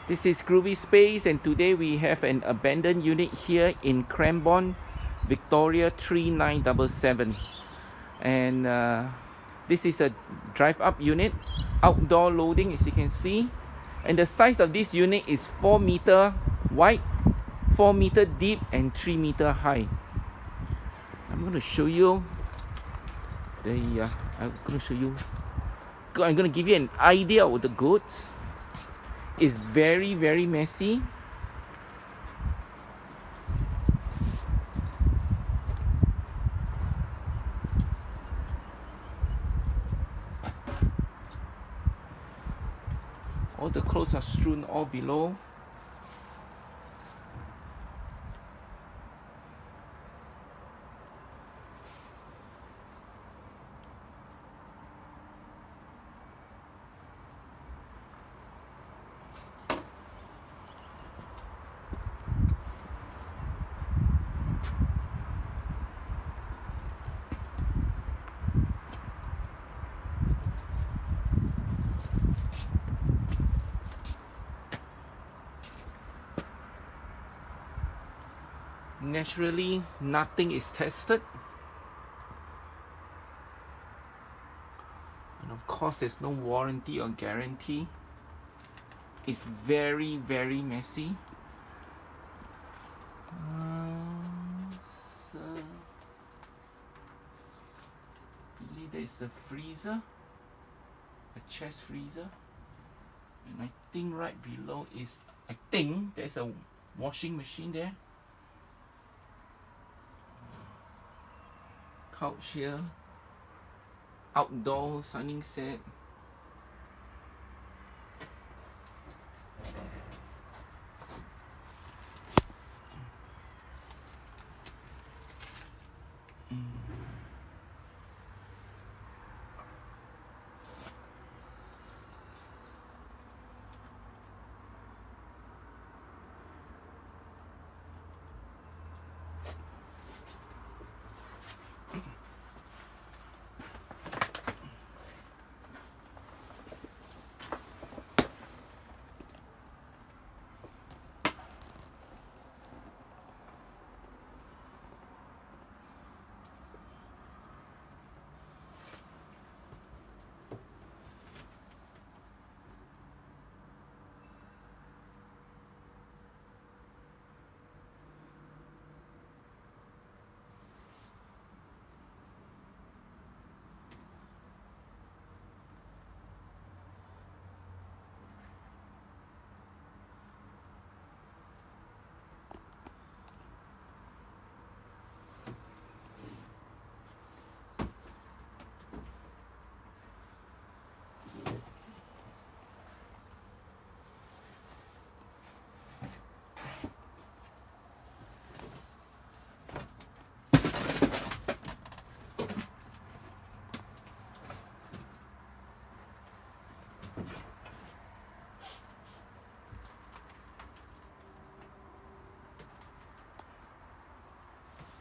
This is Groovy Space, and today we have an abandoned unit here in Cranbo, Victoria 3977. And this is a drive-up unit, outdoor loading, as you can see. And the size of this unit is 4 meter wide, 4 meter deep, and 3 meter high. I'm going to show you I'm going to give you an idea of the goods. It's very, very messy. All the clothes are strewn all below. Naturally, nothing is tested, and of course there's no warranty or guarantee. It's very, very messy. So really, there's a freezer, a chest freezer, and I think right below is, I think there's a washing machine there. Couch here, outdoor sunning set.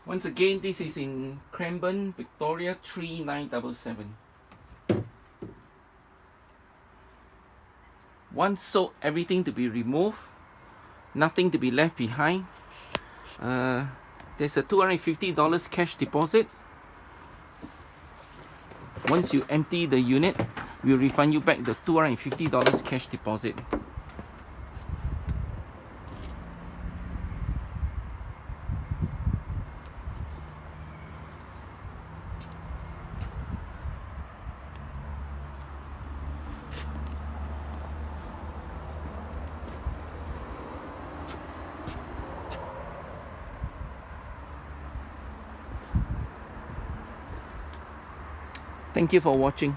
Once again, this is in Cranbo, Victoria 3977. Once sold, everything to be removed, nothing to be left behind. There's a $250 cash deposit. Once you empty the unit, we'll refund you back the $250 cash deposit. Thank you for watching.